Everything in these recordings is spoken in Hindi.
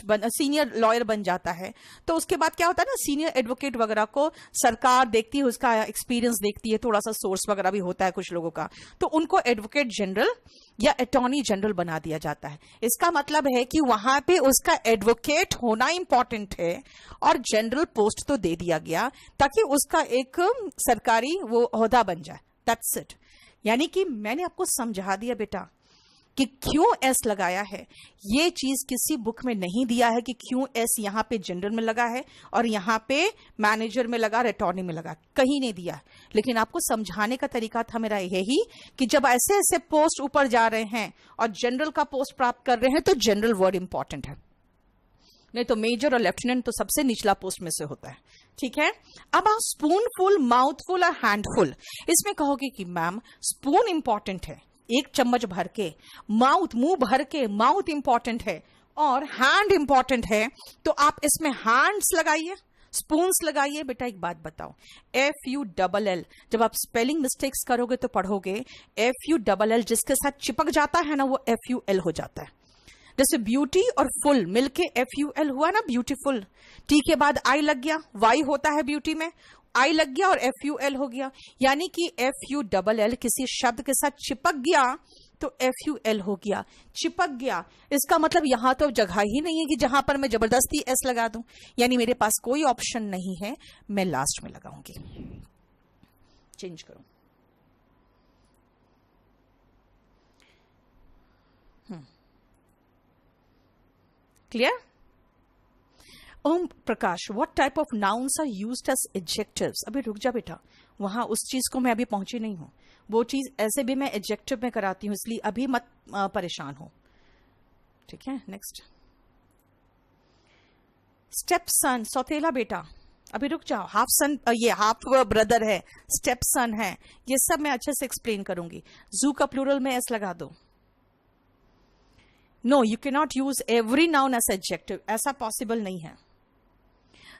सीनियर लॉयर बन जाता है, तो उसके बाद क्या होता है ना, सीनियर एडवोकेट वगैरह को सरकार देखती है, उसका एक्सपीरियंस देखती है, थोड़ा सा सोर्स वगैरह भी होता है कुछ लोगों का, तो उनको एडवोकेट जनरल या अटॉर्नी जनरल बना दिया जाता है। इसका मतलब है कि वहां पे उसका एडवोकेट होना इंपॉर्टेंट है और जनरल पोस्ट तो दे दिया गया ताकि उसका एक सरकारी वो ओहदा बन जाए। That's it. यानी कि मैंने आपको समझा दिया बेटा कि क्यों एस लगाया है। ये चीज किसी बुक में नहीं दिया है कि क्यों एस यहां पे जनरल में लगा है और यहां पे मैनेजर में लगा, अटॉर्नी में लगा, कहीं नहीं दिया। लेकिन आपको समझाने का तरीका था मेरा यही कि जब ऐसे ऐसे पोस्ट ऊपर जा रहे हैं और जनरल का पोस्ट प्राप्त कर रहे हैं तो जनरल वर्ड इंपॉर्टेंट है, नहीं तो मेजर और लेफ्टिनेंट तो सबसे निचला पोस्ट में से होता है। ठीक है। अब आप स्पूनफुल, माउथफुल और हैंडफुल, इसमें कहोगे कि मैम स्पून इंपॉर्टेंट है, एक चम्मच भर के, माउथ मुंह भर के, माउथ इंपॉर्टेंट है और हैंड इंपॉर्टेंट है, तो आप इसमें हैंड्स लगाइए, स्पून्स लगाइए। बेटा एक बात बताओ, FULL जब आप स्पेलिंग मिस्टेक्स करोगे तो पढ़ोगे FULL जिसके साथ चिपक जाता है ना वो FUL हो जाता है। जैसे ब्यूटी और फुल मिलके FUL हुआ ना, ब्यूटीफुल। टी के बाद आई लग गया, वाई होता है ब्यूटी में, आई लग गया और FUL हो गया। यानी कि FULL किसी शब्द के साथ चिपक गया तो FUL हो गया, चिपक गया। इसका मतलब यहां तो जगह ही नहीं है कि जहां पर मैं जबरदस्ती S लगा दूं, यानी मेरे पास कोई ऑप्शन नहीं है, मैं लास्ट में लगाऊंगी। चेंज करो। Clear? Om Prakash, what type of nouns are used as adjectives? अभी रुक जा बेटा, वहां उस चीज को मैं अभी पहुंची नहीं हूं। वो चीज ऐसे भी मैं एडजेक्टिव में कराती हूं, इसलिए अभी मत परेशान हो। ठीक है, नेक्स्ट। स्टेप सन, सौतेला बेटा, अभी रुक जाओ। हाफ सन, ये हाफ ब्रदर है, स्टेप सन है, ये सब मैं अच्छे से एक्सप्लेन करूंगी। जू का प्लूरल में एस लगा दो। No, you can not use every noun as adjective, ऐसा पॉसिबल नहीं है।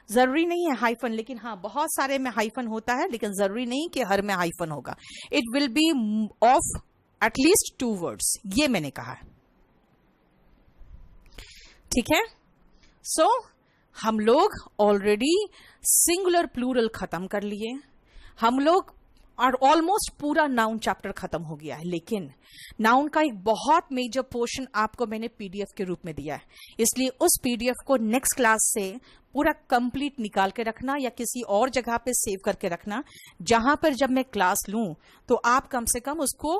जरूरी नहीं है हाइफन, लेकिन हाँ बहुत सारे में हाइफन होता है, लेकिन जरूरी नहीं कि हर में हाइफन होगा। It will be of at least 2 words, ये मैंने कहा है। ठीक है। सो हम लोग ऑलरेडी सिंगुलर प्लूरल खत्म कर लिए, हम लोग और ऑलमोस्ट पूरा नाउन चैप्टर खत्म हो गया है। लेकिन नाउन का एक बहुत मेजर पोर्शन आपको मैंने PDF के रूप में दिया है, इसलिए उस PDF को नेक्स्ट क्लास से पूरा कंप्लीट निकाल के रखना या किसी और जगह पे सेव करके रखना, जहां पर जब मैं क्लास लूं तो आप कम से कम उसको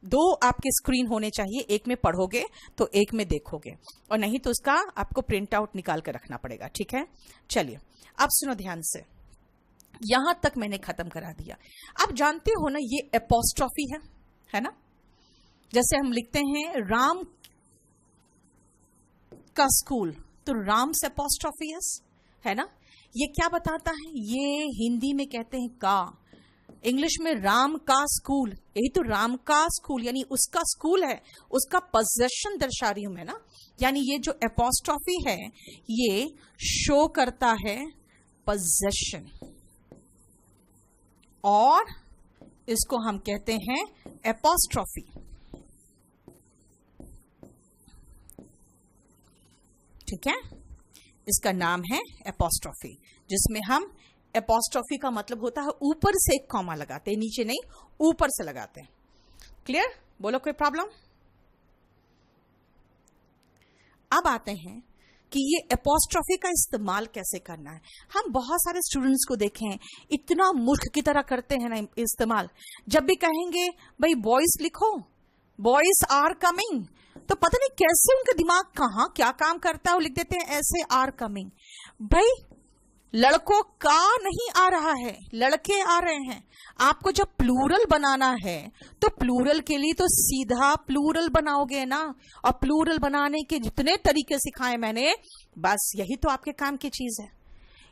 2 आपके स्क्रीन होने चाहिए, एक में पढ़ोगे तो एक में देखोगे, और नहीं तो उसका आपको प्रिंट आउट निकाल के रखना पड़ेगा। ठीक है, चलिए अब सुनो ध्यान से, यहां तक मैंने खत्म करा दिया। आप जानते हो ना ये एपोस्ट्रॉफी है ना, जैसे हम लिखते हैं राम का स्कूल, तो राम से एपोस्ट्रॉफी है ना। ये क्या बताता है, ये हिंदी में कहते हैं का, इंग्लिश में राम का स्कूल, यही तो राम का स्कूल यानी उसका स्कूल है, उसका पोजेशन दर्शा रही हूं मैं ना। यानी ये जो एपोस्ट्रॉफी है ये शो करता है पोजेशन, और इसको हम कहते हैं एपोस्ट्रॉफी। ठीक है, इसका नाम है एपोस्ट्रॉफी, जिसमें हम एपोस्ट्रॉफी का मतलब होता है ऊपर से एक कॉमा लगाते हैं, नीचे नहीं ऊपर से लगाते हैं। क्लियर? बोलो कोई प्रॉब्लम? अब आते हैं कि ये एपोस्ट्रॉफी का इस्तेमाल कैसे करना है। हम बहुत सारे स्टूडेंट्स को देखें इतना मूर्ख की तरह करते हैं ना इस्तेमाल। जब भी कहेंगे भाई बॉयज लिखो, बॉयज आर कमिंग, तो पता नहीं कैसे उनका दिमाग कहाँ क्या काम करता है, वो लिख देते हैं ऐसे आर कमिंग। भाई लड़कों का नहीं आ रहा है, लड़के आ रहे हैं। आपको जब प्लूरल बनाना है तो प्लूरल के लिए तो सीधा प्लूरल बनाओगे ना, और प्लूरल बनाने के जितने तरीके सिखाए मैंने, बस यही तो आपके काम की चीज है।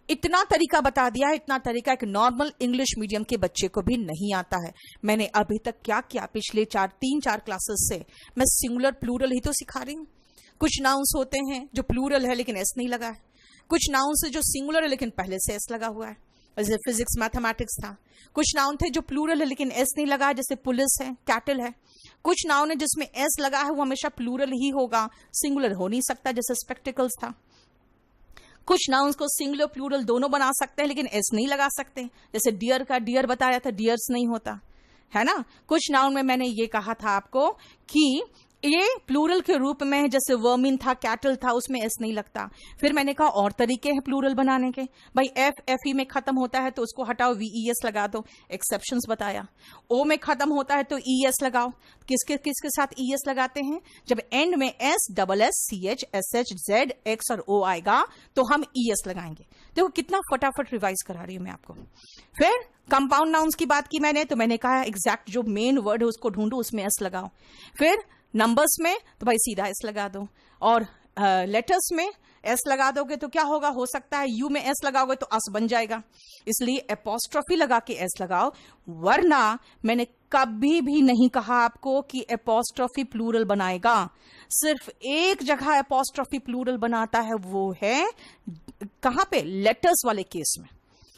इतना तरीका बता दिया है, इतना तरीका एक नॉर्मल इंग्लिश मीडियम के बच्चे को भी नहीं आता है। मैंने अभी तक क्या किया, पिछले 3-4 क्लासेस से मैं सिंगुलर प्लूरल ही तो सिखा रही हूँ। कुछ नाउन्स होते हैं जो प्लूरल है लेकिन एस नहीं लगा है, कुछ नाउन्स है जो सिंगुलर है लेकिन पहले से एस लगा हुआ है, जैसे फिजिक्स मैथमेटिक्स था। कुछ नाउन थे जो प्लूरल है लेकिन एस नहीं लगा, जैसे पुलिस है, कैटल है। कुछ नाउन है जिसमें एस लगा है वो हमेशा प्लूरल ही होगा, सिंगुलर हो नहीं सकता, जैसे स्पेक्टिकल्स था। कुछ नाउन्स को सिंगुलर प्लूरल दोनों बना सकते हैं लेकिन एस नहीं लगा सकते, जैसे डियर का डियर बताया था, डियर्स नहीं होता है ना। कुछ नाउन में मैंने ये कहा था आपको कि ये प्लूरल के रूप में है, जैसे वर्मिन था, कैटल था, उसमें एस नहीं लगता। फिर मैंने कहा और तरीके हैं प्लूरल बनाने के, भाई एफ एफ ई में खत्म होता है तो उसको हटाओ, वी ई एस लगा दो, एक्सेप्शंस बताया। ओ में खत्म होता है तो ई एस लगाओ, किसके किसके साथ ई एस लगाते हैं, जब एंड में S double S C H S H Z X और ओ आएगा तो हम ई एस लगाएंगे। देखो कितना फटाफट रिवाइज करा रही हूं मैं आपको। फिर कंपाउंड नाउन्स की बात की मैंने, तो मैंने कहा एग्जैक्ट जो मेन वर्ड है उसको ढूंढो, उसमें एस लगाओ। फिर नंबर्स में तो भाई सीधा एस लगा दो, और लेटर्स में एस लगा दोगे तो क्या होगा, हो सकता है यू में एस लगाओगे तो अस बन जाएगा, इसलिए एपोस्ट्रोफी लगा के एस लगाओ। वरना मैंने कभी भी नहीं कहा आपको कि एपोस्ट्रोफी प्लूरल बनाएगा, सिर्फ एक जगह एपोस्ट्रोफी प्लूरल बनाता है, वो है कहां पे, लेटर्स वाले केस में।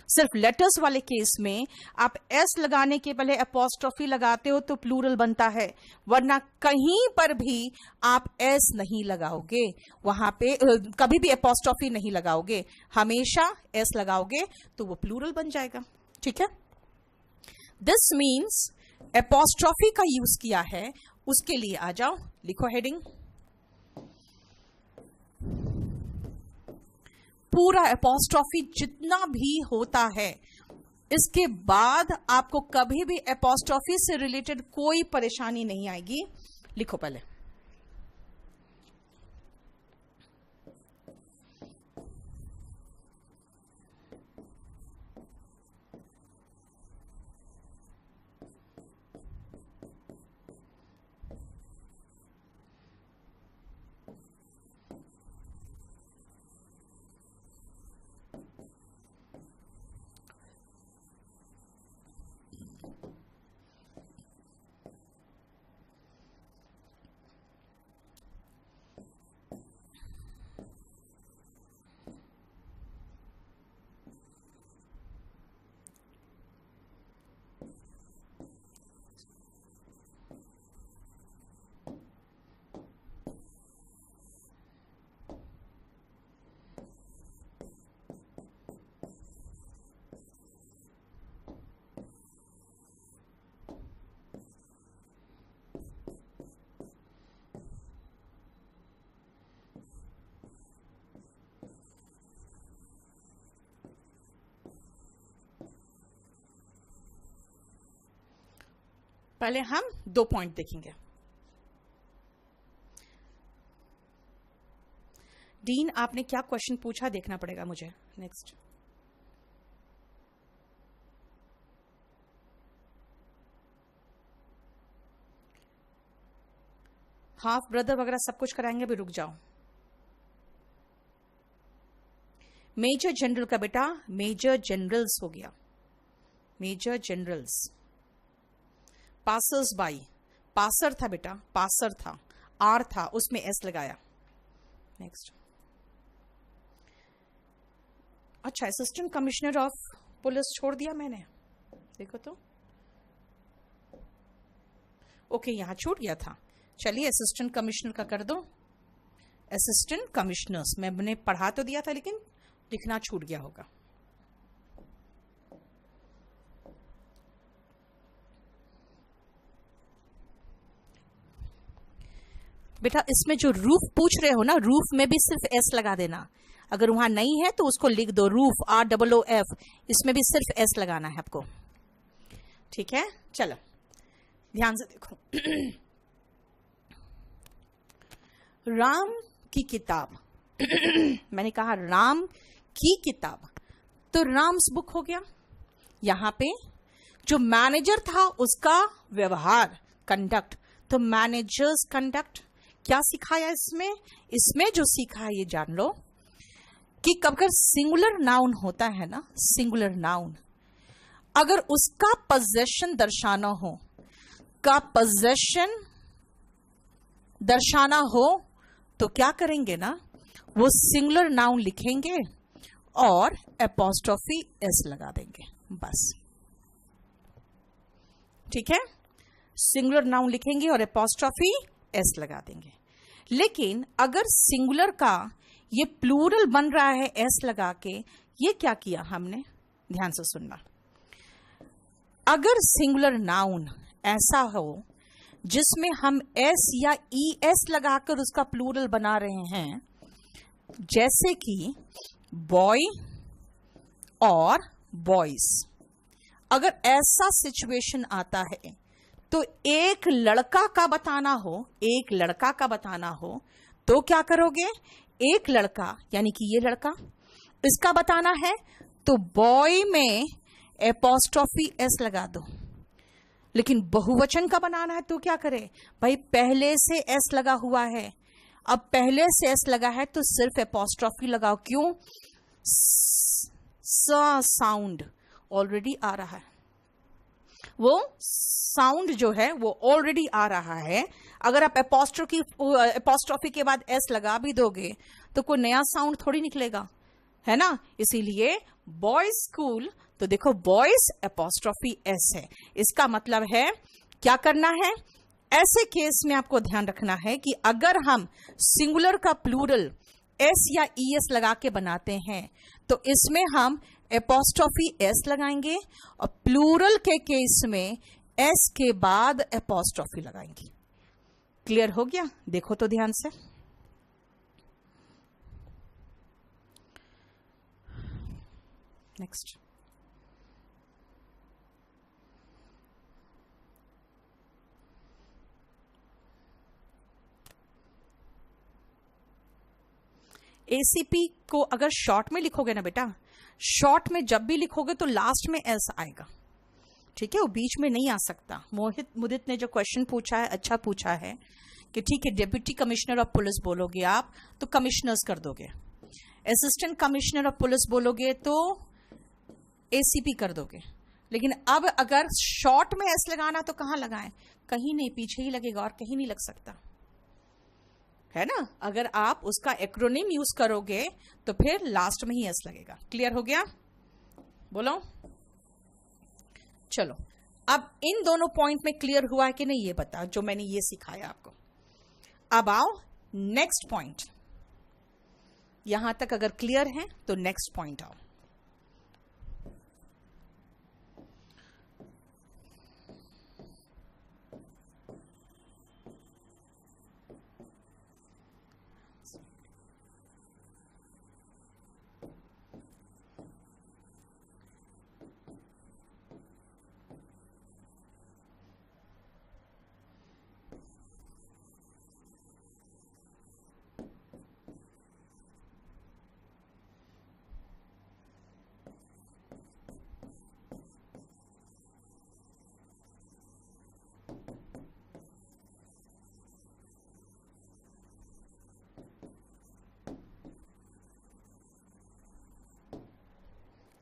सिर्फ लेटर्स वाले केस में आप एस लगाने के पहले एपोस्ट्रोफी लगाते हो तो प्लूरल बनता है, वरना कहीं पर भी आप एस नहीं लगाओगे, वहां पे कभी भी एपोस्ट्रोफी नहीं लगाओगे, हमेशा एस लगाओगे तो वो प्लूरल बन जाएगा। ठीक है, दिस मीन्स एपोस्ट्रोफी का यूज किया है, उसके लिए आ जाओ, लिखो हेडिंग, पूरा एपोस्ट्रोफी जितना भी होता है, इसके बाद आपको कभी भी एपोस्ट्रोफी से रिलेटेड कोई परेशानी नहीं आएगी। लिखो पहले, पहले हम 2 पॉइंट देखेंगे। डीन आपने क्या क्वेश्चन पूछा देखना पड़ेगा मुझे। नेक्स्ट, हाफ ब्रदर वगैरह सब कुछ कराएंगे, अभी रुक जाओ। मेजर जनरल का बेटा मेजर जनरल्स हो गया, major generals. Passers by, passer था बेटा, पासर था, आर था, उसमें एस लगाया। नेक्स्ट, अच्छा असिस्टेंट कमिश्नर ऑफ पुलिस छोड़ दिया मैंने, देखो तो ओके यहां छूट गया था, चलिए असिस्टेंट कमिश्नर का कर दो। असिस्टेंट कमिश्नर्स मैंने पढ़ा तो दिया था लेकिन लिखना छूट गया होगा। बेटा इसमें जो रूफ पूछ रहे हो ना, रूफ में भी सिर्फ एस लगा देना, अगर वहां नहीं है तो उसको लिख दो, रूफ ROOF, इसमें भी सिर्फ एस लगाना है आपको। ठीक है, चलो ध्यान से देखो। राम की किताब मैंने कहा राम की किताब, तो राम्स बुक हो गया। यहां पे जो मैनेजर था उसका व्यवहार, कंडक्ट, तो मैनेजर्स कंडक्ट। क्या सिखाया इसमें, इसमें जो सीखा है ये जान लो कि अगर सिंगुलर नाउन होता है ना, सिंगुलर नाउन, अगर उसका पोजेशन दर्शाना हो, का पोजेशन दर्शाना हो तो क्या करेंगे ना, वो सिंगुलर नाउन लिखेंगे और एपोस्ट्रोफी एस लगा देंगे, बस। ठीक है, सिंगुलर नाउन लिखेंगे और एपोस्ट्रोफी एस लगा देंगे। लेकिन अगर सिंगुलर का ये प्लूरल बन रहा है एस लगा के, ये क्या किया हमने, ध्यान से सुनना। अगर सिंगुलर नाउन ऐसा हो जिसमें हम एस या ई एस लगाकर उसका प्लूरल बना रहे हैं, जैसे कि बॉय और बॉयज, अगर ऐसा सिचुएशन आता है तो एक लड़का का बताना हो, तो क्या करोगे, एक लड़का यानी कि ये लड़का, इसका बताना है तो बॉय में एपोस्ट्रोफी एस लगा दो। लेकिन बहुवचन का बनाना है तो क्या करे भाई, पहले से एस लगा हुआ है, अब पहले से एस लगा है तो सिर्फ एपोस्ट्रोफी लगाओ। क्यों, साउंड ऑलरेडी आ रहा है, वो साउंड जो है वो ऑलरेडी आ रहा है। अगर आप एपोस्ट्रोफी के बाद एस लगा भी दोगे तो कोई नया साउंड थोड़ी निकलेगा, है ना। इसीलिए बॉयज स्कूल, तो देखो बॉयज एपोस्ट्रोफी एस है। इसका मतलब है क्या करना है, ऐसे केस में आपको ध्यान रखना है कि अगर हम सिंगुलर का प्लूरल एस या ई एस लगा के बनाते हैं तो इसमें हम एपोस्ट्रोफी एस लगाएंगे और प्लूरल के केस में एस के बाद एपोस्ट्रोफी लगाएंगे। क्लियर हो गया, देखो तो ध्यान से। नेक्स्ट, एसीपी को अगर शॉर्ट में लिखोगे ना बेटा, शॉर्ट में जब भी लिखोगे तो लास्ट में एस आएगा, ठीक है, वो बीच में नहीं आ सकता। मुदित ने जो क्वेश्चन पूछा है अच्छा पूछा है कि ठीक है, डिप्टी कमिश्नर ऑफ पुलिस बोलोगे आप तो कमिश्नर्स कर दोगे, असिस्टेंट कमिश्नर ऑफ पुलिस बोलोगे तो एसीपी कर दोगे। लेकिन अब अगर शॉर्ट में एस लगाना तो कहां लगाएं, कहीं नहीं, पीछे ही लगेगा और कहीं नहीं लग सकता, है ना। अगर आप उसका एक्रोनिम यूज करोगे तो फिर लास्ट में ही एस लगेगा। क्लियर हो गया, बोलो। चलो, अब इन दोनों पॉइंट में क्लियर हुआ है कि नहीं ये बताओ, जो मैंने ये सिखाया आपको। अब आओ नेक्स्ट पॉइंट, यहां तक अगर क्लियर है तो नेक्स्ट पॉइंट आओ।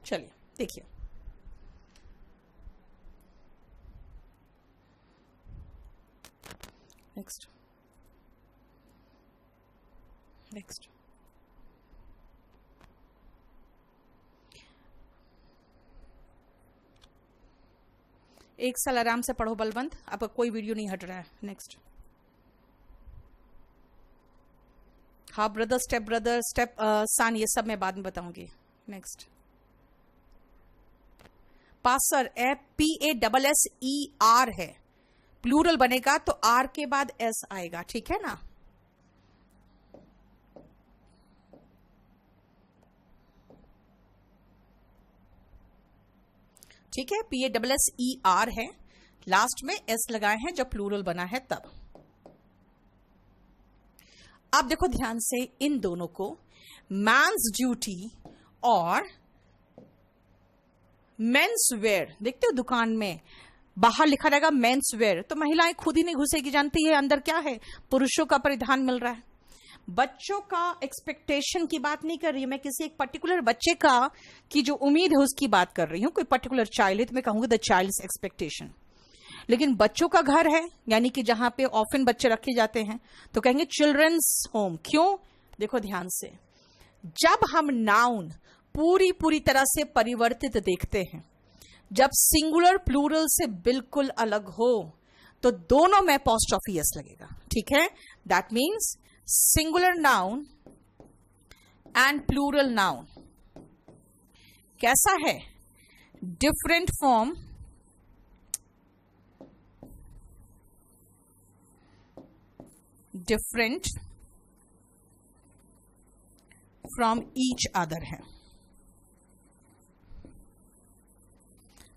चलिए देखिए, नेक्स्ट एक साल आराम से पढ़ो बलवंत, अब कोई वीडियो नहीं हट रहा है। नेक्स्ट, हाफ ब्रदर, स्टेप सन, ये सब मैं बाद में बताऊंगी। नेक्स्ट, पासर PASSER है, प्लूरल बनेगा तो आर के बाद एस आएगा, ठीक है ना। ठीक है, PASSER है, लास्ट में एस लगाए हैं जब प्लूरल बना है तब। अब देखो ध्यान से इन दोनों को, मैन्स ड्यूटी और मेंस वेयर, देखते हो दुकान में बाहर लिखा रहेगा मेंस वेयर, तो महिलाएं खुद ही नहीं घुसेगी, जानती है अंदर क्या है, पुरुषों का परिधान मिल रहा है। बच्चों का एक्सपेक्टेशन की बात नहीं कर रही हूं मैं, किसी एक पर्टिकुलर बच्चे का की जो उम्मीद है उसकी बात कर रही हूं। कोई पर्टिकुलर चाइल्ड है तो मैं कहूंगी द चाइल्ड्स एक्सपेक्टेशन। लेकिन बच्चों का घर है, यानी कि जहां पे ऑफन बच्चे रखे जाते हैं, तो कहेंगे चिल्ड्रंस होम। क्यों, देखो ध्यान से, जब हम नाउन पूरी तरह से परिवर्तित देखते हैं, जब सिंगुलर प्लूरल से बिल्कुल अलग हो, तो दोनों में अपॉस्ट्रोफी एस लगेगा, ठीक है। That means singular noun and plural noun कैसा है, different form different from each other है,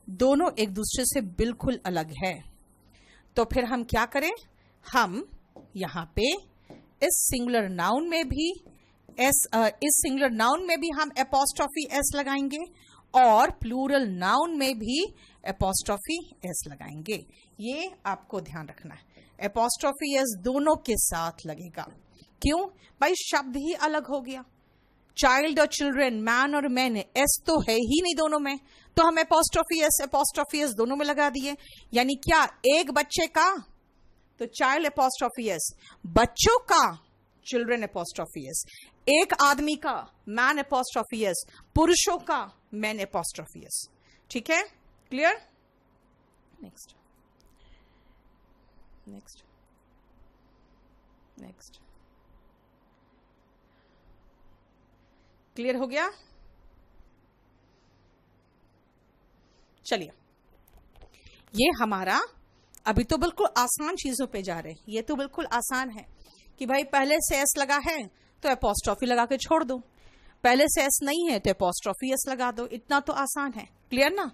दोनों एक दूसरे से बिल्कुल अलग है। तो फिर हम क्या करें, हम यहां पे इस सिंगुलर नाउन में भी इस सिंगुलर नाउन में भी हम अपॉस्ट्रोफी एस लगाएंगे और प्लूरल नाउन में भी अपॉस्ट्रोफी एस लगाएंगे। ये आपको ध्यान रखना है, अपॉस्ट्रोफी एस दोनों के साथ लगेगा। क्यों भाई, शब्द ही अलग हो गया। चाइल्ड और चिल्ड्रन, मैन और मैन, एस तो है ही नहीं दोनों में, तो हम अपॉस्ट्रोफी एस दोनों में लगा दिए। यानी क्या, एक बच्चे का तो चाइल्ड अपॉस्ट्रोफी एस, बच्चों का चिल्ड्रन अपॉस्ट्रोफी एस, एक आदमी का मैन अपॉस्ट्रोफी एस, पुरुषों का मैन अपॉस्ट्रोफी एस। ठीक है, clear? Next next next, clear हो गया? चलिए, ये हमारा अभी तो बिल्कुल आसान चीजों पे जा रहे हैं। ये तो बिल्कुल आसान है कि भाई पहले से एस लगा है तो अपॉस्ट्रोफी लगा के छोड़ दो, पहले से एस नहीं है तो अपॉस्ट्रोफी एस लगा दो, इतना तो आसान है। क्लियर ना?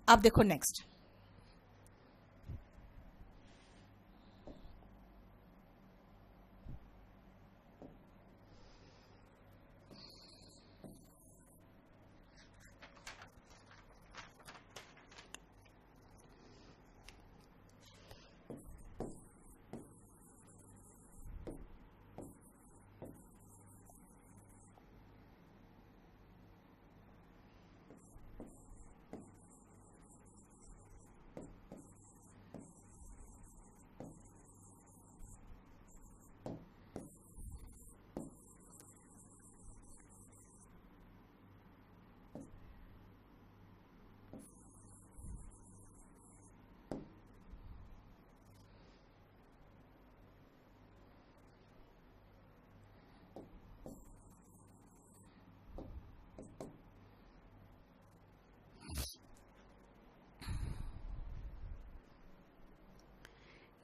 अब देखो नेक्स्ट,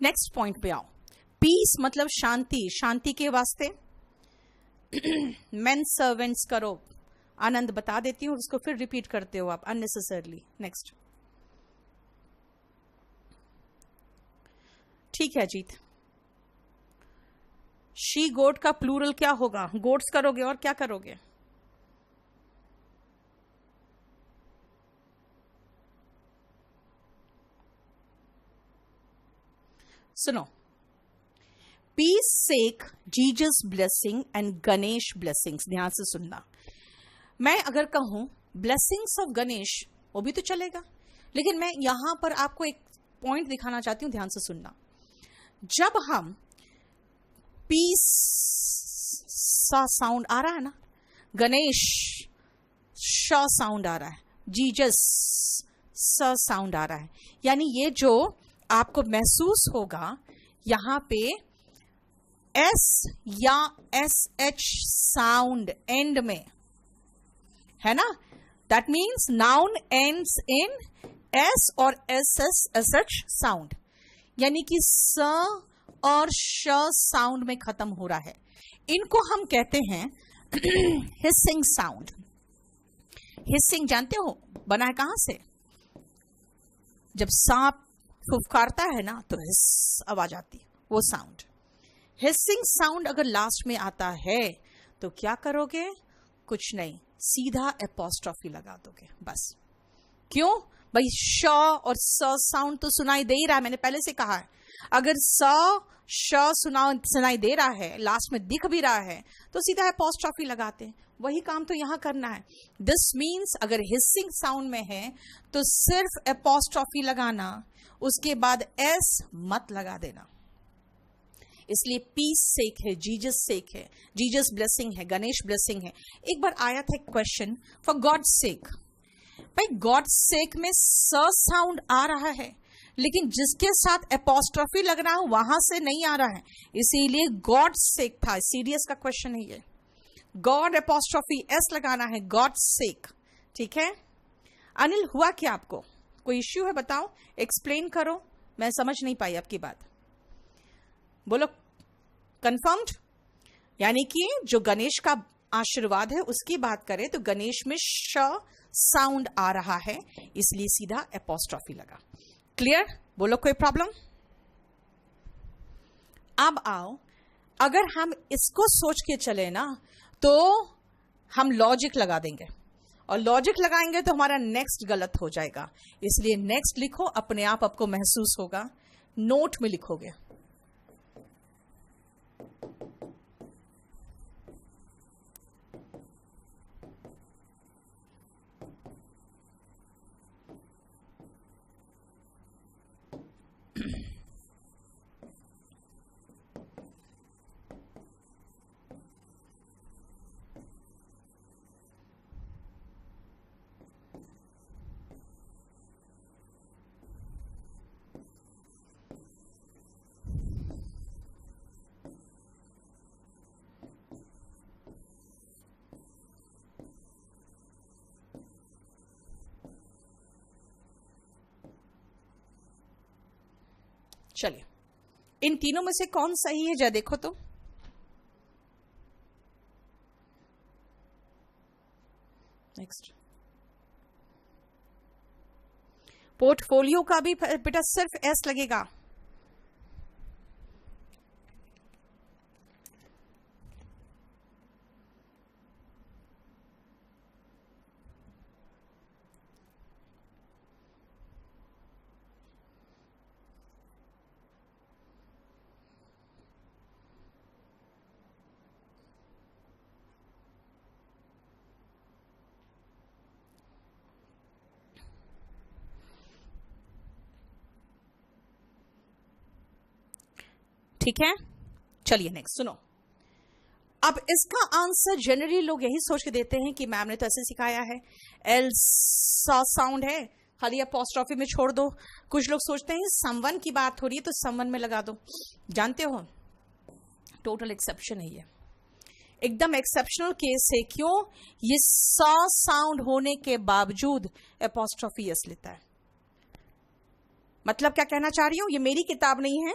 नेक्स्ट पॉइंट पे आओ। पीस मतलब शांति, शांति के वास्ते मेन सर्वेंट्स करो। आनंद बता देती हूं, उसको फिर रिपीट करते हो आप अननेसेसरली। नेक्स्ट, ठीक है जीत। शी गोट का प्लूरल क्या होगा? गोट्स करोगे और क्या करोगे? सुनो, peace sake, Jesus blessing and Ganesh blessings. ध्यान से सुनना, मैं अगर कहूं ब्लेसिंग्स ऑफ गणेश वो भी तो चलेगा, लेकिन मैं यहां पर आपको एक पॉइंट दिखाना चाहती हूं, ध्यान से सुनना। जब हम पीस सा साउंड आ रहा है ना, गणेश श साउंड आ रहा है, जीजस स साउंड आ रहा है, यानी ये जो आपको महसूस होगा यहां पे एस या एस एच साउंड एंड में है ना, that means noun ends in S और S S S H sound, यानी कि स और श साउंड में खत्म हो रहा है। इनको हम कहते हैं हिसिंग साउंड। हिसिंग जानते हो बना है कहां से? जब सांप फुफकारता है ना तो हिस आवाज आती है, वो साउंड। हिसिंग साउंड अगर लास्ट में आता है तो क्या करोगे? कुछ नहीं, सीधा अपॉस्ट्रोफी लगा दोगे बस। क्यों भाई? श और स साउंड तो सुनाई दे ही रहा है, मैंने पहले से कहा है। अगर स श सुनाई दे रहा है, लास्ट में दिख भी रहा है, तो सीधा अपॉस्ट्रोफी लगाते हैं। वही काम तो यहां करना है। दिस मीन्स अगर हिसिंग साउंड में है तो सिर्फ अपॉस्ट्रोफी लगाना, उसके बाद एस मत लगा देना। इसलिए पीस सेक है, जीजस सेक है, जीजस ब्लेसिंग है, गणेश ब्लेसिंग है। एक बार आया था क्वेश्चन, फॉर गॉड सेक। भाई गॉड सेक में स साउंड आ रहा है, लेकिन जिसके साथ एपोस्ट्रोफी लग रहा है वहां से नहीं आ रहा है, इसीलिए गॉड सेक था। सीरियस का क्वेश्चन है ये, गॉड एपोस्ट्रोफी एस लगाना है, गॉड सेक। ठीक है अनिल, हुआ क्या आपको? कोई इश्यू है बताओ, एक्सप्लेन करो, मैं समझ नहीं पाई आपकी बात, बोलो। कंफर्म्ड? यानी कि जो गणेश का आशीर्वाद है उसकी बात करें तो गणेश में श साउंड आ रहा है, इसलिए सीधा एपोस्ट्रोफी लगा। क्लियर? बोलो कोई प्रॉब्लम? अब आओ, अगर हम इसको सोच के चले ना तो हम लॉजिक लगा देंगे, और लॉजिक लगाएंगे तो हमारा नेक्स्ट गलत हो जाएगा। इसलिए नेक्स्ट लिखो, अपने आप आपको महसूस होगा, नोट में लिखोगे। चलिए, इन तीनों में से कौन सही है जरा देखो तो। नेक्स्ट, पोर्टफोलियो का भी बेटा सिर्फ एस लगेगा। ठीक है, चलिए नेक्स्ट सुनो। अब इसका आंसर जनरली लोग यही सोच के देते हैं कि मैम ने तो ऐसे सिखाया है, एल सा साउंड है, खाली अपॉस्ट्रोफी में छोड़ दो। कुछ लोग सोचते हैं समवन की बात हो रही है तो समवन में लगा दो। जानते हो, टोटल एक्सेप्शन है ये, एकदम एक्सेप्शनल केस है। क्यों? ये सा साउंड होने के बावजूद अपॉस्ट्रोफी एस लेता है। मतलब क्या कहना चाह रही हूं, ये मेरी किताब नहीं है,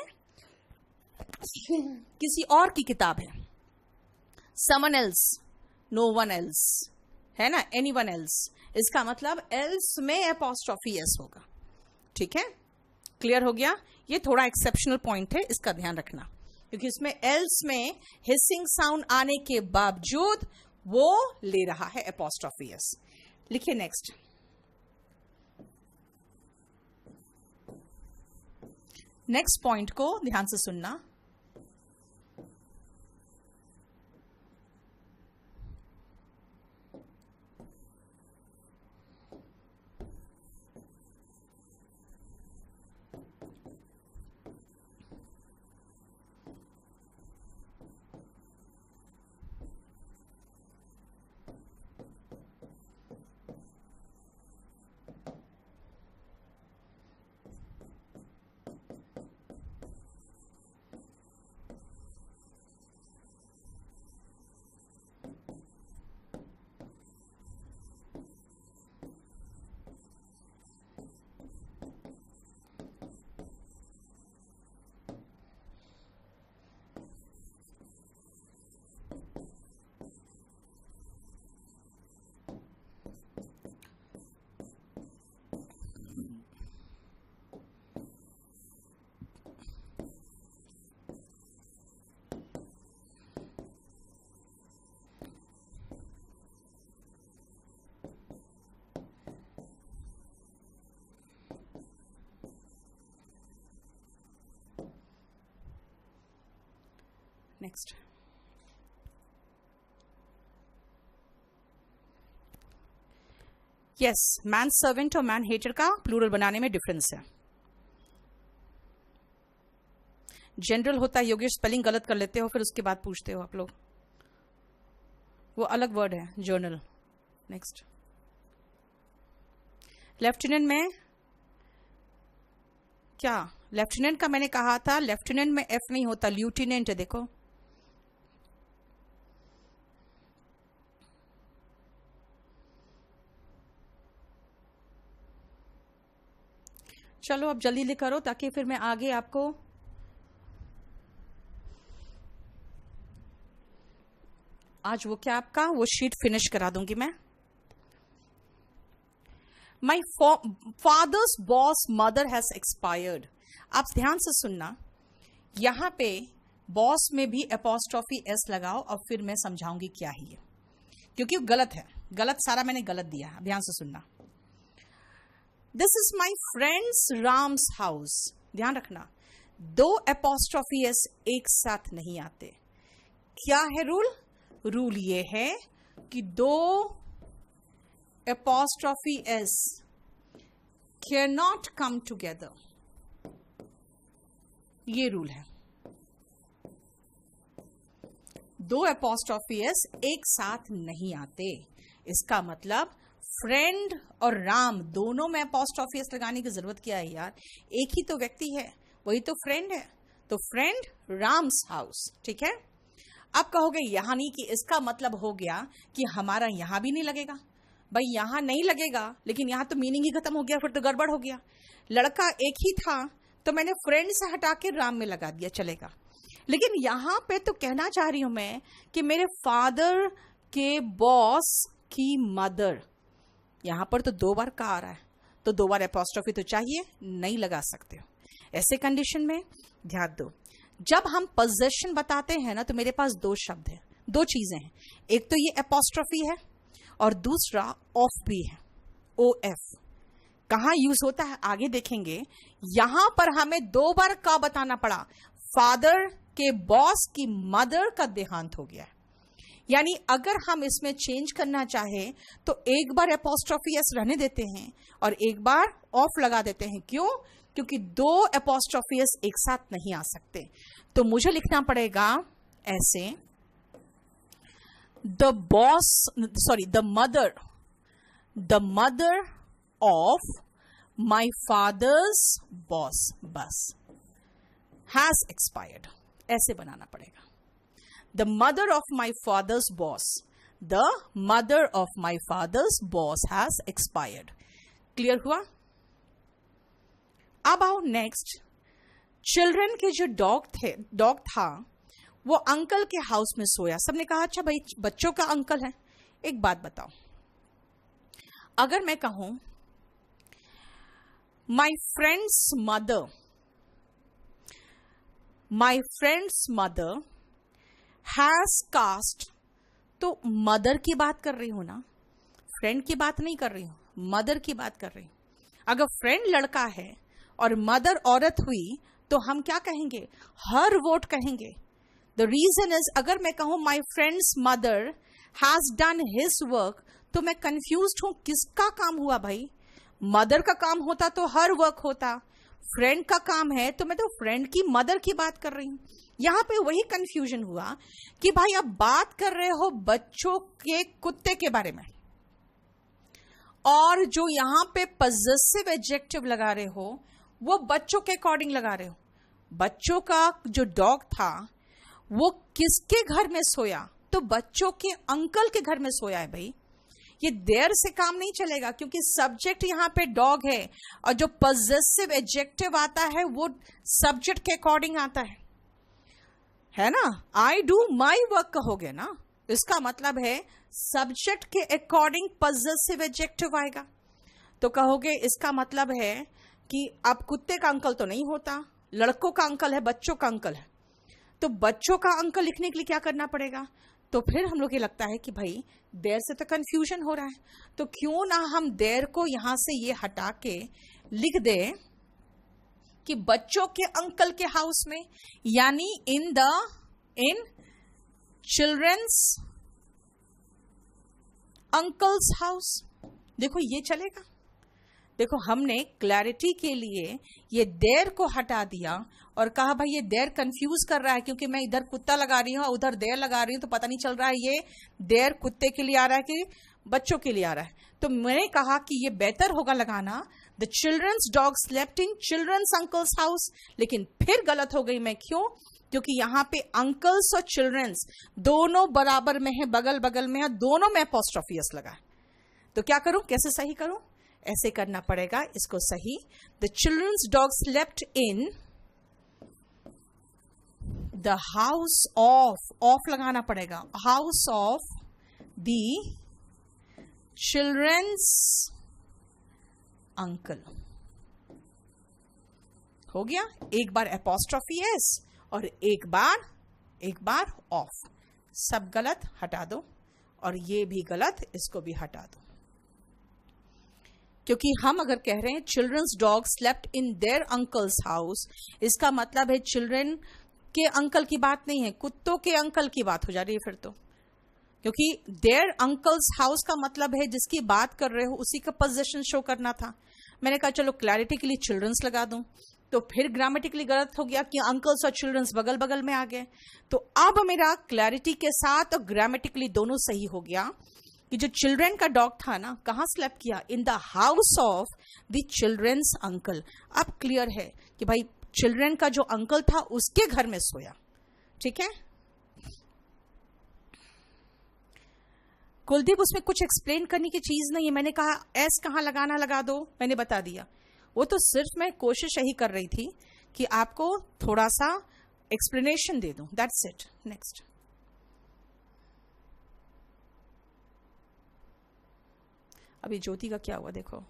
किसी और की किताब है। Someone else, no one else, है ना, एनी वन एल्स। इसका मतलब एल्स में एपोस्ट्रोफी एस होगा। ठीक है, क्लियर हो गया? ये थोड़ा एक्सेप्शनल पॉइंट है, इसका ध्यान रखना, क्योंकि इसमें एल्स में हिसिंग साउंड आने के बावजूद वो ले रहा है एपोस्ट्रोफी एस। लिखिए नेक्स्ट। नेक्स्ट पॉइंट को ध्यान से सुनना। नेक्स्ट, यस, मैन सर्वेंट और मैन हेटर का प्लूरल बनाने में डिफरेंस है। जनरल होता है, योगेश स्पेलिंग गलत कर लेते हो फिर उसके बाद पूछते हो आप लोग, वो अलग वर्ड है जर्नल। नेक्स्ट, लेफ्टिनेंट में क्या लेफ्टिनेंट का मैंने कहा था, लेफ्टिनेंट में एफ नहीं होता, ल्यूटिनेंट है, देखो। चलो अब जल्दी लिख करो ताकि फिर मैं आगे आपको आज वो क्या आपका वो शीट फिनिश करा दूंगी मैं। My father's boss mother has expired. आप ध्यान से सुनना, यहां पे बॉस में भी एपोस्ट्रोफी एस लगाओ और फिर मैं समझाऊंगी क्या है ये, क्योंकि गलत है, गलत सारा मैंने गलत दिया। ध्यान से सुनना, this is my friends Ram's house. ध्यान रखना, दो एपोस्ट्रोफी एस एक साथ नहीं आते। क्या है रूल? रूल ये है कि दो apostrophe S can not come together, ये रूल है। दो एपोस्ट्रोफी एस एक साथ नहीं आते। इसका मतलब फ्रेंड और राम दोनों में एपोस्ट्रोफी एस लगाने की जरूरत क्या है यार? एक ही तो व्यक्ति है, वही तो फ्रेंड है। तो फ्रेंड राम्स हाउस, ठीक है। अब कहोगे यहां नहीं, कि इसका मतलब हो गया कि हमारा यहां भी नहीं लगेगा। भाई यहां नहीं लगेगा, लेकिन यहां तो मीनिंग ही खत्म हो गया, फिर तो गड़बड़ हो गया। लड़का एक ही था तो मैंने फ्रेंड से हटा के राम में लगा दिया, चलेगा। लेकिन यहां पे तो कहना चाह रही हूं मैं कि मेरे फादर के बॉस की मदर, यहां पर तो दो बार का आ रहा है, तो दो बार एपोस्ट्रोफी तो चाहिए, नहीं लगा सकते हो। ऐसे कंडीशन में ध्यान दो, जब हम पोजेशन बताते हैं ना, तो मेरे पास दो शब्द हैं, दो चीजें हैं। एक तो ये एपोस्ट्रोफी है और दूसरा ऑफ भी है, ओ एफ। कहां यूज होता है आगे देखेंगे। यहां पर हमें दो बार का बताना पड़ा, फादर के बॉस की मदर का देहांत हो गया है। यानी अगर हम इसमें चेंज करना चाहे तो एक बार एपोस्ट्रोफी एस रहने देते हैं और एक बार ऑफ लगा देते हैं। क्यों? क्योंकि दो एपोस्ट्रोफी एस एक साथ नहीं आ सकते। तो मुझे लिखना पड़ेगा ऐसे, the mother of my father's boss, बस, हैज एक्सपायर्ड, ऐसे बनाना पड़ेगा। The mother of my father's boss, the mother of my father's boss has expired. Clear हुआ? अब आओ नेक्स्ट, चिल्ड्रन के जो डॉग था वो अंकल के हाउस में सोया। सबने कहा अच्छा भाई बच्चों का अंकल है। एक बात बताओ, अगर मैं कहूं my friend's mother has cast, तो मदर की बात कर रही हूं ना, फ्रेंड की बात नहीं कर रही हूं, मदर की बात कर रही हूं। अगर फ्रेंड लड़का है और मदर औरत हुई तो हम क्या कहेंगे? हर वोट कहेंगे। द रीजन इज, अगर मैं कहूं my friend's mother has done his work, तो मैं कंफ्यूज्ड हूं किसका काम हुआ भाई? मदर का काम होता तो हर वर्क होता, फ्रेंड का काम है तो मैं तो फ्रेंड की मदर की बात कर रही हूं। यहां पे वही कंफ्यूजन हुआ कि भाई अब बात कर रहे हो बच्चों के कुत्ते के बारे में, और जो यहां पे पॉजेसिव एडजेक्टिव लगा रहे हो वो बच्चों के अकॉर्डिंग लगा रहे हो। बच्चों का जो डॉग था वो किसके घर में सोया? तो बच्चों के अंकल के घर में सोया है भाई। ये देर से काम नहीं चलेगा, क्योंकि सब्जेक्ट यहां पे डॉग है और जो पॉजेसिव एडजेक्टिव आता है वो सब्जेक्ट के अकॉर्डिंग आता है ना। आई डू माई वर्क कहोगे ना, इसका मतलब है सब्जेक्ट के अकॉर्डिंग पॉजेसिव एडजेक्टिव आएगा। तो कहोगे इसका मतलब है कि अब कुत्ते का अंकल तो नहीं होता, लड़कों का अंकल है, बच्चों का अंकल है। तो बच्चों का अंकल लिखने के लिए क्या करना पड़ेगा? तो फिर हम लोग ये लगता है कि भाई देर से तो कंफ्यूजन हो रहा है, तो क्यों ना हम देर को यहां से ये हटा के लिख दे कि बच्चों के अंकल के हाउस में, यानी इन चिल्ड्रंस अंकल्स हाउस। देखो ये चलेगा। देखो हमने क्लैरिटी के लिए ये देर को हटा दिया और कहा भाई ये देर कंफ्यूज कर रहा है, क्योंकि मैं इधर कुत्ता लगा रही हूं उधर देर लगा रही हूं, तो पता नहीं चल रहा है ये देर कुत्ते के लिए आ रहा है कि बच्चों के लिए आ रहा है। तो मैंने कहा कि ये बेहतर होगा लगाना the children's dog slept in children's uncle's house, लेकिन फिर गलत हो गई मैं, क्यों? क्योंकि यहां पे अंकल्स और चिल्ड्रंस दोनों बराबर में है, बगल बगल में है, दोनों में अपॉस्ट्रोफी एस लगा है। तो क्या करूं, कैसे सही करूं? ऐसे करना पड़ेगा इसको सही। The children's dog slept in the house of लगाना पड़ेगा, house of the children's uncle. हो गया, एक बार अपॉस्ट्रोफी एस और एक बार ऑफ। सब गलत हटा दो, और ये भी गलत, इसको भी हटा दो। क्योंकि हम अगर कह रहे हैं children's dog slept in their uncle's house, इसका मतलब है चिल्ड्रन के अंकल की बात नहीं है, कुत्तों के अंकल की बात हो जा रही है फिर तो। क्योंकि देयर अंकल्स हाउस का मतलब है जिसकी बात कर रहे हो उसी का पोजीशन शो करना था। मैंने कहा चलो क्लैरिटी के लिए चिल्ड्रंस लगा दूं, तो फिर ग्रामेटिकली गलत हो गया कि अंकल्स और चिल्ड्रंस बगल बगल में आ गए। तो अब मेरा क्लैरिटी के साथ और ग्रामेटिकली दोनों सही हो गया कि जो चिल्ड्रन का डॉग था ना, कहां स्लेप्ट किया? In the house of the children's uncle. अब क्लियर है कि भाई चिल्ड्रन का जो अंकल था उसके घर में सोया। ठीक है कुलदीप, उसमें कुछ एक्सप्लेन करने की चीज नहीं है। मैंने कहा एस कहां लगाना लगा दो, मैंने बता दिया। वो तो सिर्फ मैं कोशिश यही कर रही थी कि आपको थोड़ा सा एक्सप्लेनेशन दे दूं, दैट्स इट। नेक्स्ट, अभी ज्योति का क्या हुआ देखो।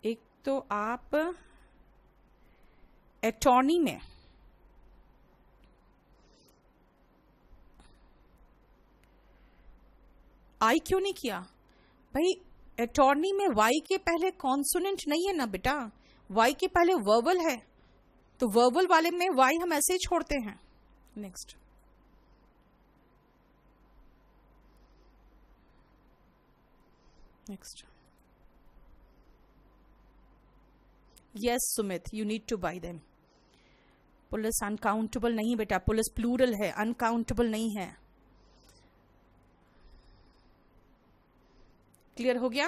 एक तो आप अटॉर्नी में आई क्यों नहीं किया? भाई अटॉर्नी में वाई के पहले कॉन्सोनेंट नहीं है ना बेटा, वाई के पहले वर्बल है, तो वर्बल वाले में वाई हम ऐसे ही छोड़ते हैं। Next, next, yes Sumit, you need two by them. Police uncountable नहीं बेटा, पुलिस प्लूरल है, अनकाउंटेबल नहीं है। क्लियर हो गया?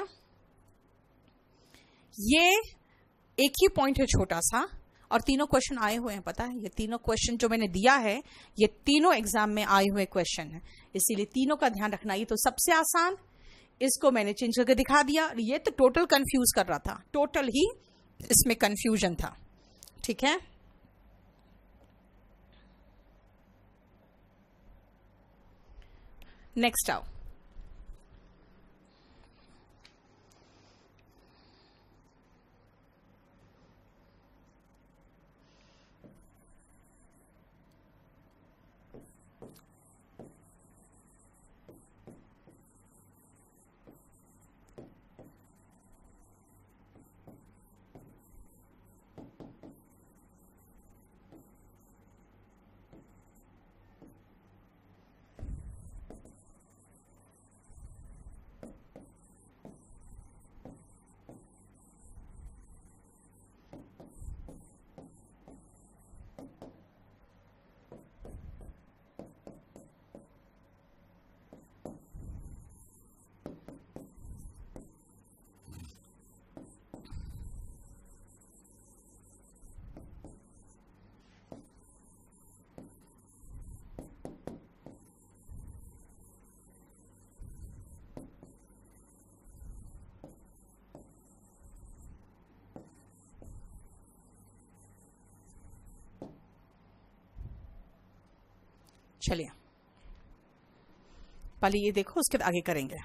ये एक ही पॉइंट है छोटा सा, और तीनों क्वेश्चन आए हुए हैं, पता है? ये तीनों क्वेश्चन जो मैंने दिया है ये तीनों एग्जाम में आए हुए क्वेश्चन है, इसीलिए तीनों का ध्यान रखना। ये तो सबसे आसान, इसको मैंने चेंज करके दिखा दिया। ये तो टोटल कंफ्यूज कर रहा था, टोटल ही इसमें कंफ्यूजन था। ठीक है, नेक्स्ट आओ। चलिए पहले ये देखो, उसके बाद आगे करेंगे।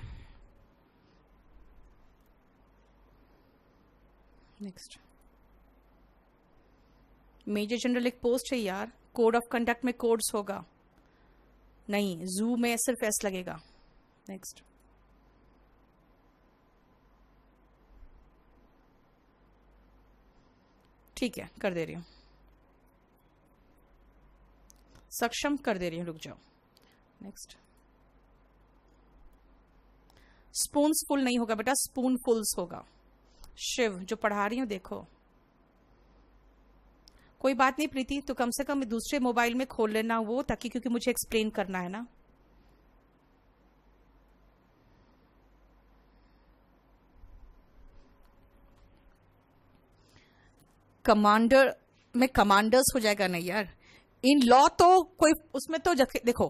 नेक्स्ट, मेजर जनरल एक पोस्ट है यार, कोड ऑफ कंडक्ट में कोड्स होगा नहीं, जू में सिर्फ एस लगेगा। नेक्स्ट, ठीक है कर दे रही हूं, सक्षम कर दे रही हूं, रुक जाओ। नेक्स्ट, स्पून्स फुल नहीं होगा बेटा, स्पून फुल्स होगा। शिव जो पढ़ा रही हूं देखो, कोई बात नहीं प्रीति, तो कम से कम दूसरे मोबाइल में खोल लेना वो, ताकि क्योंकि मुझे एक्सप्लेन करना है ना। कमांडर में कमांडर्स हो जाएगा नहीं यार। इन लॉ तो कोई उसमें तो देखो,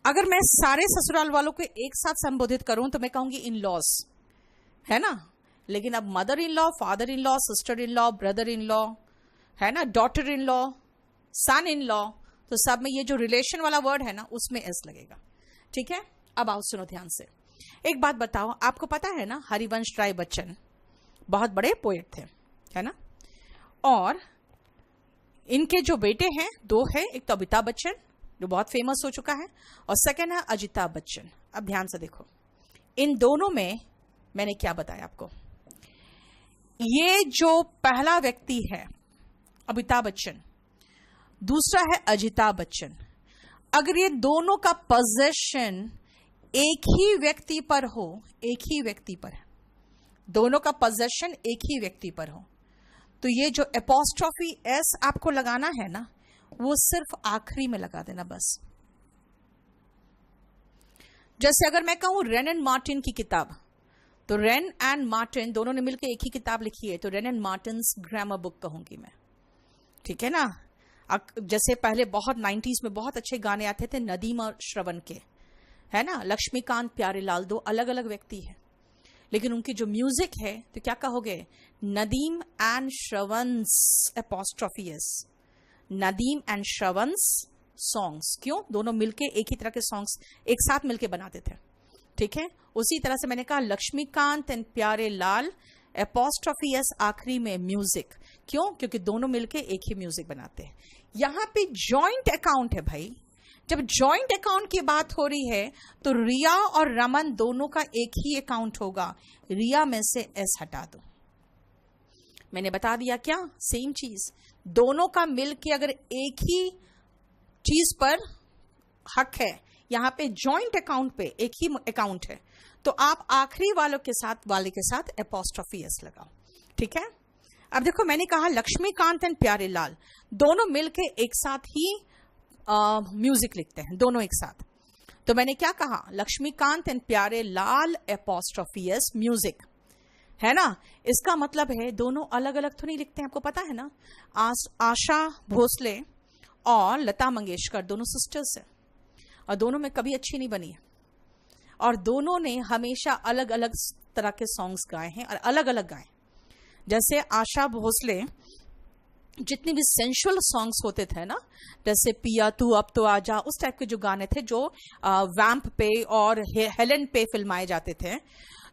अगर मैं सारे ससुराल वालों को एक साथ संबोधित करूं तो मैं कहूंगी इन लॉस, है ना। लेकिन अब mother in law, father in law, sister in law, brother in law, है ना, daughter in law, son in law, तो सब में ये जो रिलेशन वाला वर्ड है ना उसमें एस लगेगा। ठीक है, अब आओ सुनो ध्यान से। एक बात बताओ, आपको पता है ना हरिवंश राय बच्चन बहुत बड़े पोएट थे, है ना, और इनके जो बेटे हैं दो हैं, एक तो अमिताभ बच्चन जो बहुत फेमस हो चुका है, और सेकंड है अजिताभ बच्चन। अब ध्यान से देखो, इन दोनों में मैंने क्या बताया आपको, ये जो पहला व्यक्ति है अमिताभ बच्चन, दूसरा है अजिताभ बच्चन, अगर ये दोनों का पोजेशन एक ही व्यक्ति पर हो, एक ही व्यक्ति पर, दोनों का पोजेशन एक ही व्यक्ति पर हो, तो ये जो एपोस्ट्रोफी एस आपको लगाना है ना वो सिर्फ आखिरी में लगा देना बस। जैसे अगर मैं कहूं रेन एंड मार्टिन की किताब, तो रेन एंड मार्टिन दोनों ने मिलकर एक ही किताब लिखी है, तो rain and Martins grammar book कहूंगी मैं। ठीक है ना। जैसे पहले बहुत 90s में बहुत अच्छे गाने आते थे नदीम और श्रवण के, है ना, लक्ष्मीकांत प्यारेलाल, दो अलग अलग व्यक्ति हैं, लेकिन उनकी जो म्यूजिक है तो क्या कहोगे, Nadeem and Shravan's apostrophe S, Nadeem and Shravan's songs. क्यों, दोनों मिलके एक ही तरह के सॉन्ग्स एक साथ मिलके बनाते थे। ठीक है, उसी तरह से मैंने कहा Laxmikant and Pyarelal apostrophe s आखिरी में म्यूजिक। क्यों, क्योंकि दोनों मिलके एक ही म्यूजिक बनाते हैं। यहां पे जॉइंट अकाउंट है भाई, जब जॉइंट अकाउंट की बात हो रही है तो रिया और रमन दोनों का एक ही अकाउंट होगा, रिया में से एस हटा दो। मैंने बता दिया क्या, सेम चीज, दोनों का मिल के अगर एक ही चीज पर हक है, यहां पे जॉइंट अकाउंट पे एक ही अकाउंट है, तो आप आखिरी वाले के साथ एपोस्ट्रोफी एस लगाओ। ठीक है, अब देखो मैंने कहा लक्ष्मीकांत एंड प्यारेलाल दोनों मिलके एक साथ ही म्यूजिक लिखते हैं, दोनों एक साथ, तो मैंने क्या कहा, Laxmikant and Pyarelal apostrophe s music, है ना। इसका मतलब है दोनों अलग अलग तो नहीं लिखते हैं, आपको पता है ना। आशा भोसले और लता मंगेशकर दोनों सिस्टर्स हैं, और दोनों में कभी अच्छी नहीं बनी है, और दोनों ने हमेशा अलग अलग तरह के सॉन्ग्स गाए हैं और अलग अलग गाए। जैसे आशा भोसले जितने भी सेंशुअल सॉन्ग्स होते थे ना, जैसे पिया तू अब तो आजा, उस टाइप के जो गाने थे जो वैम्प पे और हेलेन पे फिल्माए जाते थे,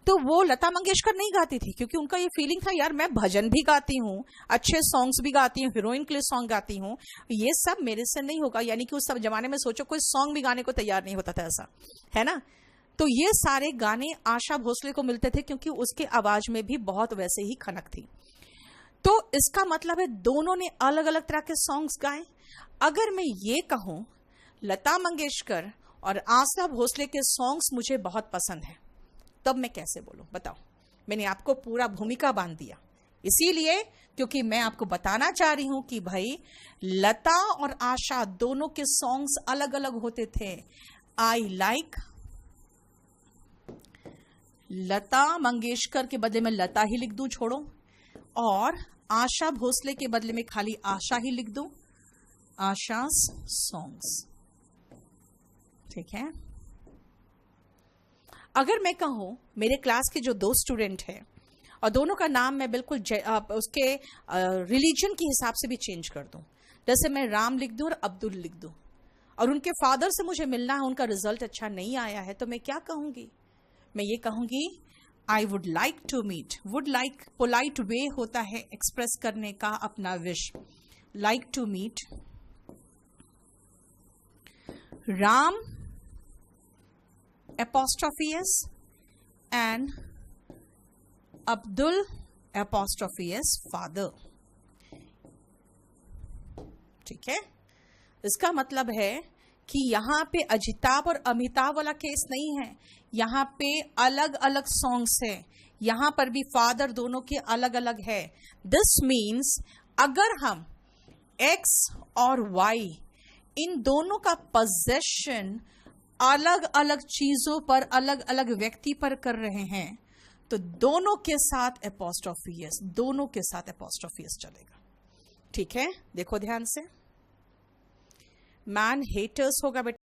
तो वो लता मंगेशकर नहीं गाती थी, क्योंकि उनका ये फीलिंग था यार मैं भजन भी गाती हूँ, अच्छे सॉन्ग्स भी गाती हूँ, हीरोइन के लिए सॉन्ग गाती हूँ, ये सब मेरे से नहीं होगा। यानी कि उस सब जमाने में सोचो कोई सॉन्ग भी गाने को तैयार नहीं होता था, ऐसा है ना। तो ये सारे गाने आशा भोसले को मिलते थे, क्योंकि उसके आवाज में भी बहुत वैसे ही खनक थी। तो इसका मतलब है दोनों ने अलग अलग तरह के सॉन्ग्स गाए। अगर मैं ये कहूं लता मंगेशकर और आशा भोसले के सॉन्ग्स मुझे बहुत पसंद है, तब मैं कैसे बोलूं बताओ। मैंने आपको पूरा भूमिका बांध दिया, इसीलिए क्योंकि मैं आपको बताना चाह रही हूं कि भाई लता और आशा दोनों के सॉन्ग्स अलग अलग होते थे। आई लाइक लता मंगेशकर के बदले में लता ही लिख दूं, छोड़ो, और आशा भोसले के बदले में खाली आशा ही लिख दूं, आशास सॉन्ग्स। ठीक है, अगर मैं कहूं मेरे क्लास के जो दो स्टूडेंट हैं और दोनों का नाम मैं बिल्कुल उसके रिलीजन के हिसाब से भी चेंज कर दूं, जैसे मैं राम लिख दूं और अब्दुल लिख दूं, और उनके फादर से मुझे मिलना है, उनका रिजल्ट अच्छा नहीं आया है, तो मैं क्या कहूंगी, मैं ये कहूंगी I would like to meet. Would like polite way होता है एक्सप्रेस करने का अपना wish. Like to meet Ram apostrophe s and Abdul apostrophe s father। ठीक है, इसका मतलब है कि यहाँ पे अजिताभ और अमिताभ वाला केस नहीं है, यहाँ पे अलग अलग सॉन्ग्स है, यहाँ पर भी फादर दोनों के अलग अलग है। दिस मीन्स अगर हम एक्स और वाई इन दोनों का पोजेशन अलग अलग चीजों पर, अलग अलग व्यक्ति पर कर रहे हैं, तो दोनों के साथ एपोस्ट्रोफी एस, दोनों के साथ एपोस्ट्रोफी एस चलेगा। ठीक है, देखो ध्यान से। मैन हेटर्स होगा बेटा